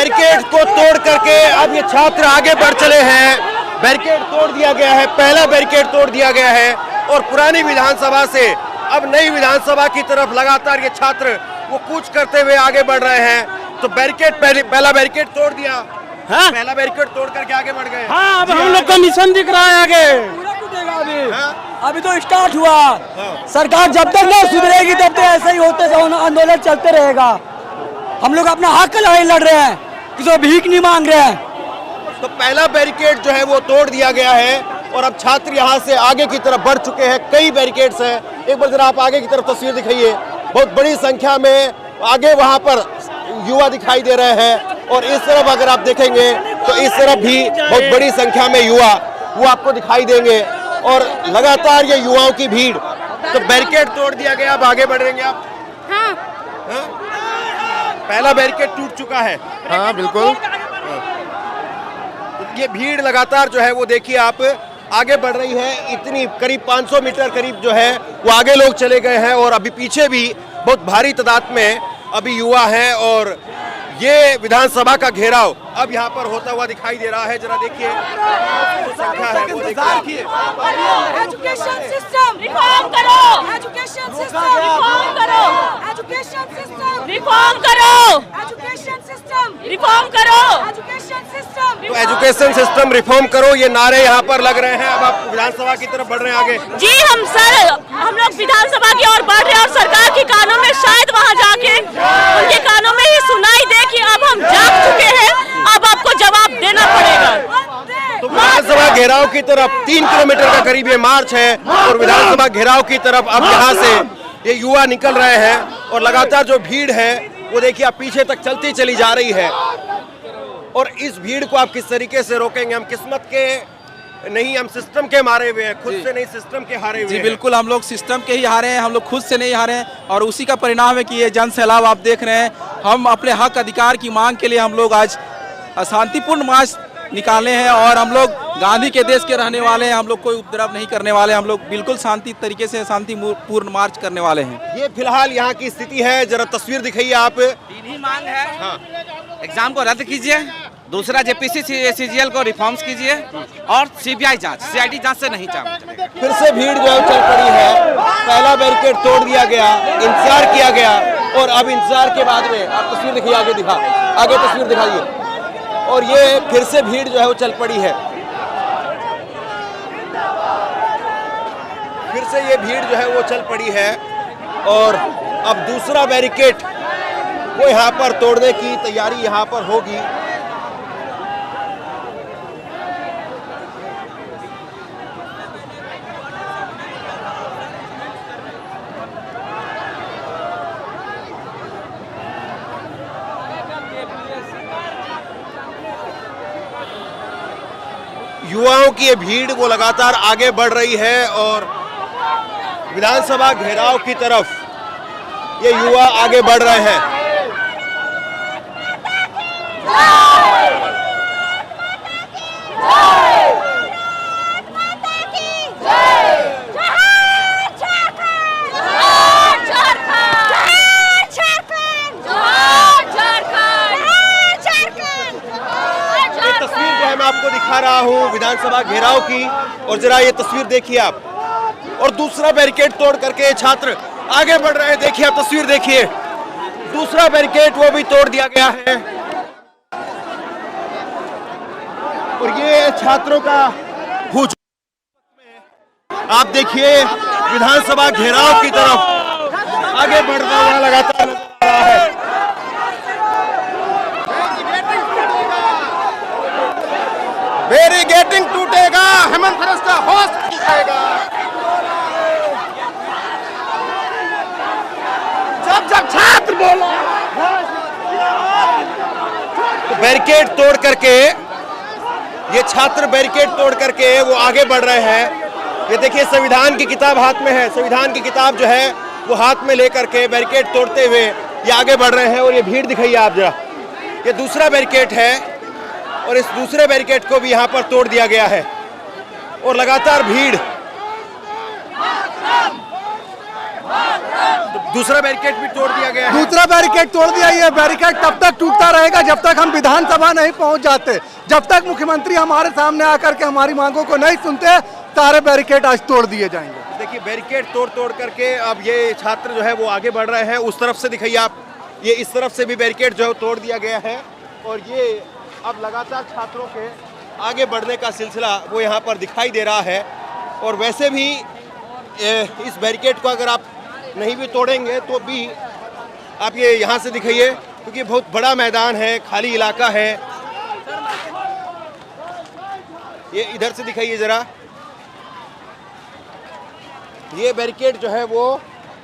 Barricade को तोड़ करके अब ये छात्र आगे बढ़ चले हैं। बैरिकेड तोड़ दिया गया है, पहला बैरिकेड तोड़ दिया गया है और पुरानी विधानसभा से अब नई विधानसभा की तरफ लगातार ये छात्र वो कूच करते हुए आगे बढ़ रहे हैं। तो बैरिकेड पहला बैरिकेड तोड़ दिया, हाँ? पहला बैरिकेड तोड़ करके आगे बढ़ गए। हाँ, अब हम लोग का मिशन दिख रहा है आगे। पूरा टूटेगा अभी, हाँ? अभी तो स्टार्ट हुआ, हाँ। सरकार जब तक ना सुधरेगी तब तक ऐसा ही होते आंदोलन चलते रहेगा। हम लोग अपना हक का लड़ाई लड़ रहे हैं, किसी भीख नहीं मांग रहे हैं। तो पहला बैरिकेड जो है वो तोड़ दिया गया है और अब छात्र यहाँ से आगे की तरफ बढ़ चुके हैं। कई बैरिकेड्स हैं, एक बार जरा आप आगे की तरफ तस्वीर दिखाइए। बहुत बड़ी संख्या में आगे वहाँ पर युवा दिखाई दे रहे हैं और इस तरफ अगर आप देखेंगे तो इस तरफ भी बहुत बड़ी संख्या में युवा वो आपको दिखाई देंगे और लगातार ये युवाओं की भीड़। तो बैरिकेड तोड़ दिया गया, अब आगे बढ़ेंगे आप। हाँ। हाँ? पहला बैरिकेड टूट चुका है। हाँ बिल्कुल। ये भीड़ लगातार जो है वो देखिए आप आगे बढ़ रही है। इतनी करीब 500 मीटर करीब जो है वो आगे लोग चले गए हैं और अभी पीछे भी बहुत भारी तादाद में अभी युवा हैं और ये विधानसभा का घेराव अब यहाँ पर होता हुआ दिखाई दे रहा है। जरा देखिए संख्या है वो देखिए। एजुकेशन सिस्टम रिफॉर्म करो, एजुकेशन सिस्टम रिफॉर्म करो, एजुकेशन सिस्टम रिफॉर्म करो, एजुकेशन सिस्टम रिफॉर्म करो, एजुकेशन सिस्टम। तो एजुकेशन सिस्टम रिफॉर्म करो, ये नारे यहाँ पर लग रहे हैं। अब आप विधानसभा की तरफ बढ़ रहे हैं आगे। जी हम लोग विधानसभा की ओर बढ़ रहे हैं और सरकार के कानों में शायद वहाँ जाके उनके कानों में ही सुनाई दे कि अब हम जाग चुके हैं, अब आपको जवाब देना पड़ेगा। तो विधानसभा घेराव की तरफ 3 किलोमीटर का करीब ये मार्च है और विधानसभा घेराव की तरफ अब यहाँ से ये युवा निकल रहे हैं और लगातार जो भीड़ है वो देखिए आप पीछे तक चलती चली जा रही है। और इस भीड़ को आप किस तरीके से रोकेंगे? हम किस्मत के नहीं, हम सिस्टम के मारे हुए हैं, खुद से नहीं सिस्टम के हारे हुए जी हैं। बिल्कुल, हम लोग सिस्टम के ही हारे हैं, हम लोग खुद से नहीं हारे हैं और उसी का परिणाम है कि ये जन सैलाब आप देख रहे हैं। हम अपने हक अधिकार की मांग के लिए हम लोग आज शांतिपूर्ण मार्च निकाले हैं और हम लोग गांधी के देश के रहने वाले हैं, हम लोग कोई उपद्रव नहीं करने वाले, हम लोग बिल्कुल शांति तरीके से शांतिपूर्ण मार्च करने वाले हैं। ये फिलहाल यहाँ की स्थिति है, जरा तस्वीर दिखाइए आप। तीन ही मांग है। हाँ। एग्जाम को रद्द कीजिए, दूसरा जेपीसी सीजीएल को रिफॉर्म्स कीजिए और सीबीआई जांच, सीआईडी जांच से नहीं चलेगा। फिर से भीड़ जो है चल पड़ी है। पहला बैरिकेड तोड़ दिया गया, इंतजार किया गया और अब इंतजार के बाद में आप तस्वीर दिखाइए, आगे तस्वीर दिखाइए और ये फिर से भीड़ जो है वो चल पड़ी है। फिर से ये भीड़ जो है वो चल पड़ी है और अब दूसरा बैरिकेड वो यहाँ पर तोड़ने की तैयारी यहाँ पर होगी। युवाओं की ये भीड़ वो लगातार आगे बढ़ रही है और विधानसभा घेराव की तरफ ये युवा आगे बढ़ रहे हैं। आपको दिखा रहा हूं विधानसभा घेराव की और जरा ये तस्वीर देखिए आप। और दूसरा बैरिकेड तोड़ करके छात्र आगे बढ़ रहे हैं। देखिए आप तस्वीर देखिए, दूसरा बैरिकेड वो भी तोड़ दिया गया है और ये छात्रों का हुजूम आप देखिए विधानसभा घेराव की तरफ आगे बढ़ता हुआ लगातार नजर आ रहा है। बैरिकेडिंग टूटेगा, हेमंत सरस का होश दिखाएगा। जब छात्र बोला तो बैरिकेड तोड़ करके ये छात्र बैरिकेड तोड़ करके वो आगे बढ़ रहे हैं। ये देखिए संविधान की किताब हाथ में है, संविधान की किताब जो है वो हाथ में लेकर के बैरिकेड तोड़ते हुए ये आगे बढ़ रहे हैं। और ये भीड़ दिखाइए आप जरा, ये दूसरा बैरिकेड है और इस दूसरे बैरिकेड को भी यहाँ पर तोड़ दिया गया है और लगातार भीड़ दूसरा बैरिकेड भी तोड़ दिया गया है। दूसरा बैरिकेड तोड़ दिया। ये बैरिकेड तब तक टूटता रहेगा जब तक हम विधानसभा नहीं पहुंच जाते, जब तक मुख्यमंत्री हमारे सामने आकर के हमारी मांगों को नहीं सुनते, सारे बैरिकेड आज तोड़ दिए जाएंगे। देखिए बैरिकेड तोड़ करके अब ये छात्र जो है वो आगे बढ़ रहे हैं। उस तरफ से दिखाइए आप, ये इस तरफ से भी बैरिकेड जो है तोड़ दिया गया है और ये अब लगातार छात्रों के आगे बढ़ने का सिलसिला वो यहाँ पर दिखाई दे रहा है। और वैसे भी इस बैरिकेड को अगर आप नहीं भी तोड़ेंगे तो भी आप ये यहाँ से दिखाइए, क्योंकि बहुत बड़ा मैदान है, खाली इलाका है। ये इधर से दिखाइए जरा, ये बैरिकेड जो है वो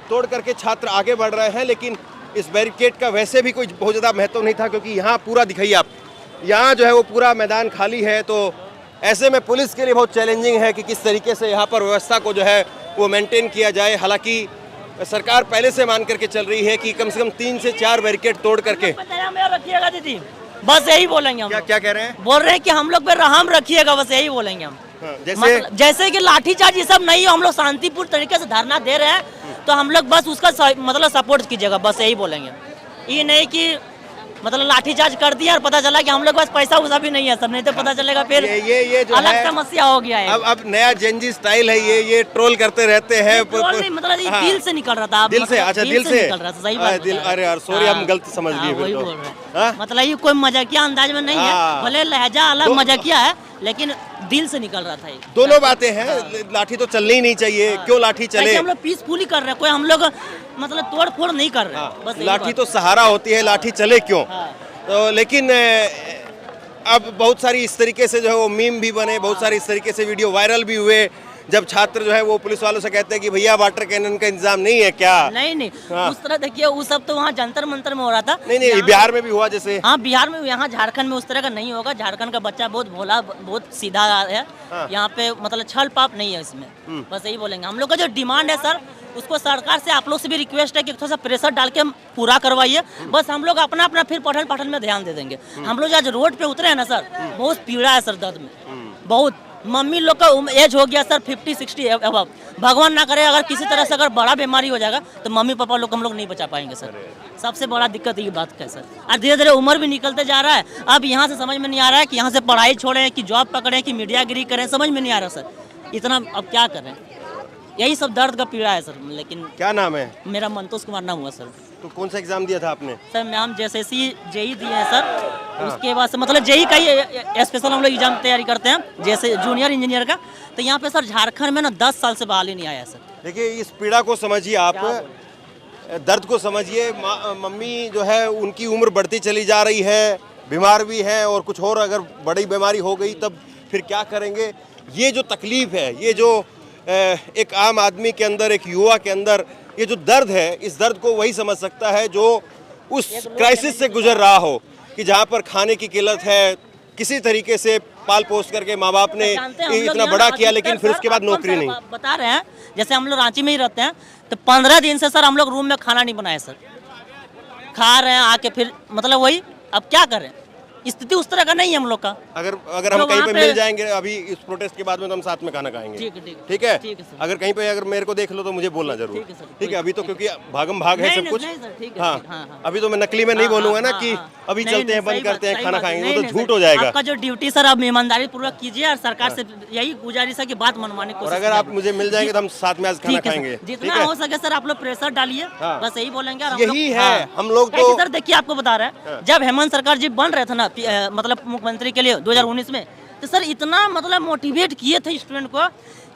तोड़ करके छात्र आगे बढ़ रहे हैं। लेकिन इस बैरिकेड का वैसे भी कोई बहुत ज़्यादा महत्व नहीं था, क्योंकि यहाँ पूरा दिखाइए आप, यहाँ जो है वो पूरा मैदान खाली है। तो ऐसे में पुलिस के लिए बहुत चैलेंजिंग है कि किस तरीके से यहाँ पर व्यवस्था को जो है वो मेंटेन किया जाए। हालांकि सरकार पहले से मान करके चल रही है कि कम से कम 3 से 4 बैरिकेड तोड़ करके। रखिएगा दीदी, बस यही बोलेंगे हम। क्या कह रहे हैं? बोल रहे हैं कि हम लोग पे रहम रखिएगा, बस यही बोलेंगे हम। जैसे कि लाठीचार्ज ये सब नहीं हो, हम लोग शांतिपूर्ण तरीके से धरना दे रहे हैं, तो हम लोग बस उसका मतलब सपोर्ट कीजिएगा, बस यही बोलेंगे। ये नहीं कि मतलब लाठीचार्ज कर दिया और पता चला कि हम लोग बस पैसा वैसा भी नहीं है सर, नहीं तो पता चलेगा फिर ये जो अलग समस्या हो गया है। अब नया जेनजी स्टाइल है, ये ट्रोल करते रहते हैं। नहीं, मतलब ये दिल से निकल रहा था। दिल से? अच्छा, दिल से निकल रहा था, सही बात। अरे यार सॉरी, हम गलत समझ लिए। वही बोल रहे हैं, मतलब ये कोई मजाकिया अंदाज में नहीं है, भले लहजा अलग मजाकिया है लेकिन दिल से निकल रहा था ये। दोनों बातें हैं, लाठी तो चलनी ही नहीं चाहिए। क्यों लाठी चले? हम लोग पीसफुली कर रहे हैं, कोई हम लोग मतलब तोड़ फोड़ नहीं कर रहे। बस लाठी तो सहारा होती है, लाठी चले क्यों? तो लेकिन अब बहुत सारी इस तरीके से जो है वो मीम भी बने, बहुत सारी इस तरीके से वीडियो वायरल भी हुए, जब छात्र जो है वो पुलिस वालों से कहते हैं कि भैया वाटर कैनन का इंतजाम नहीं है क्या? नहीं उस तरह देखिए, वो सब तो वहाँ जंतर मंतर में हो रहा था। नहीं बिहार में भी हुआ जैसे। हाँ बिहार में, यहाँ झारखंड में उस तरह का नहीं होगा। झारखंड का बच्चा बहुत भोला, बहुत सीधा है। यहाँ पे मतलब छल पाप नहीं है इसमें, बस यही बोलेंगे। हम लोग का जो डिमांड है सर, उसको सरकार से आप लोग से भी रिक्वेस्ट है कि थोड़ा सा प्रेशर डाल के पूरा करवाइए। बस हम लोग अपना अपना फिर पठन पाठन में ध्यान दे देंगे। हम लोग आज रोड पे उतरे हैं ना सर, बहुत पीड़ा है सर, दर्द में बहुत। मम्मी लोग का एज हो गया सर 50-60 अब, भगवान ना करे अगर किसी तरह से अगर बड़ा बीमारी हो जाएगा तो मम्मी पापा लोग हम लोग नहीं बचा पाएंगे सर। सबसे बड़ा दिक्कत ये बात का है सर। और धीरे धीरे उम्र भी निकलते जा रहा है। अब यहाँ से समझ में नहीं आ रहा है कि यहाँ से पढ़ाई छोड़ें कि जॉब पकड़ें कि मीडियागिरी करें, समझ में नहीं आ रहा सर। इतना अब क्या करें, यही सब दर्द का पीड़ा है सर। लेकिन क्या नाम है? मेरा मंतोष कुमार नाम हुआ सर। तो कौन सा एग्जाम दिया था आपने? सर मैं हम JSSC JEE दिए हैं सर। उसके बाद से मतलब JEE का ही स्पेशल हम लोग एग्जाम तैयारी करते हैं, जैसे जूनियर इंजीनियर का। तो यहाँ पे सर झारखंड में ना 10 साल से बहाली नहीं आया सर। देखिए इस पीड़ा को समझिए आप, दर्द को समझिए। मम्मी जो है उनकी उम्र बढ़ती चली जा रही है, बीमार भी है, और कुछ और अगर बड़ी बीमारी हो गई तब फिर क्या करेंगे? ये जो तकलीफ है, ये जो एक आम आदमी के अंदर, एक युवा के अंदर ये जो दर्द है, इस दर्द को वही समझ सकता है जो उस क्राइसिस से गुजर रहा हो, कि जहाँ पर खाने की किल्लत है, किसी तरीके से पाल पोस करके माँ बाप ने इतना बड़ा किया, लेकिन फिर उसके बाद नौकरी नहीं। बता रहे हैं, जैसे हम लोग रांची में ही रहते हैं, तो 15 दिन से सर हम लोग रूम में खाना नहीं बनाए सर, खा रहे हैं आके फिर, मतलब वही। अब क्या करें, स्थिति उस तरह का नहीं है हम लोग का। अगर हम कहीं पे मिल जाएंगे अभी इस प्रोटेस्ट के बाद में, तो हम साथ में खाना खाएंगे। ठीक है अगर कहीं पे अगर मेरे को देख लो तो मुझे बोलना जरूर। ठीक है, अभी तो क्योंकि भागम भाग है सब कुछ। हाँ, अभी तो मैं नकली में नहीं बोलूंगा ना कि अभी चलते हैं, बंद करते हैं, खाना खाएंगे, वो तो झूठ हो जाएगा। आपका जो ड्यूटी सर आप ईमानदारी पूर्वक कीजिए, और सरकार से यही गुजारिश है कि बात मनवाने को। और अगर आप मुझे मिल जाएंगे तो हम साथ में आज खाना खाएंगे। जितना हो सके सर आप लोग प्रेशर डालिए, बस यही बोलेंगे। यही है हम लोग तो सर। देखिए आपको बता रहे हैं, जब हेमंत सरकार जी बन रहे थे ना, मतलब मुख्यमंत्री के लिए 2019 में, तो सर इतना मतलब मोटिवेट किए थे स्टूडेंट को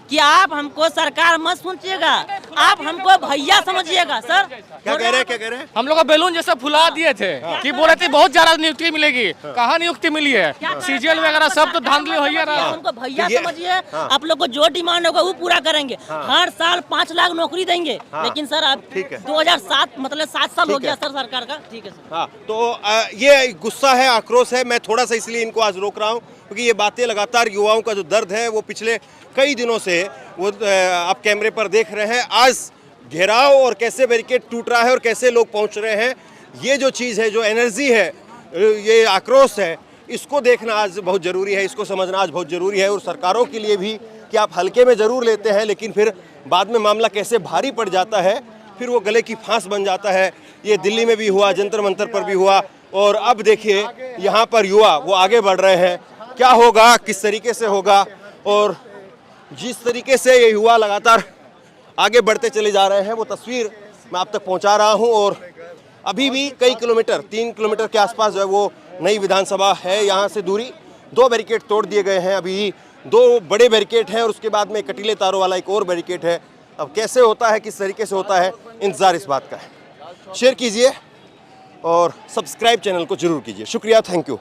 कि आप हमको सरकार मत सुनिएगा, आप हमको भैया समझिएगा सर। क्या कह रहे हैं? हम लोग का बैलून जैसा फुला दिए थे कि बोले थे बहुत ज्यादा नियुक्ति मिलेगी। कहाँ नियुक्ति मिली है? CGL वगैरह सब तो धांधली हो ही रहा। हमको भैया समझिए, आप लोग को जो डिमांड होगा वो पूरा करेंगे। हर साल 5 लाख नौकरी देंगे। लेकिन सर आप 2007 मतलब 7 साल हो गया सर सरकार का। ठीक है सर। हाँ, तो ये गुस्सा है, आक्रोश है। मैं थोड़ा सा इसलिए इनको आज रोक रहा हूँ क्योंकि ये बातें लगातार युवाओं का जो दर्द है वो पिछले कई दिनों से वो आप कैमरे पर देख रहे हैं। आज घेराव और कैसे बैरिकेड टूट रहा है और कैसे लोग पहुंच रहे हैं, ये जो चीज़ है, जो एनर्जी है, ये आक्रोश है, इसको देखना आज बहुत ज़रूरी है, इसको समझना आज बहुत ज़रूरी है। और सरकारों के लिए भी कि आप हल्के में ज़रूर लेते हैं, लेकिन फिर बाद में मामला कैसे भारी पड़ जाता है, फिर वो गले की फांस बन जाता है। ये दिल्ली में भी हुआ, जंतर मंतर पर भी हुआ, और अब देखिए यहाँ पर युवा वो आगे बढ़ रहे हैं। क्या होगा, किस तरीके से होगा, और जिस तरीके से ये युवा लगातार आगे बढ़ते चले जा रहे हैं वो तस्वीर मैं आप तक पहुँचा रहा हूँ। और अभी भी कई किलोमीटर, 3 किलोमीटर के आसपास जो है वो नई विधानसभा है। यहाँ से दूरी 2 बैरिकेड तोड़ दिए गए हैं, अभी 2 बड़े बैरिकेड हैं और उसके बाद में कटीले तारों वाला एक और बैरिकेड है। अब कैसे होता है, किस तरीके से होता है, इंतज़ार इस बात का है। शेयर कीजिए और सब्सक्राइब चैनल को जरूर कीजिए। शुक्रिया, थैंक यू।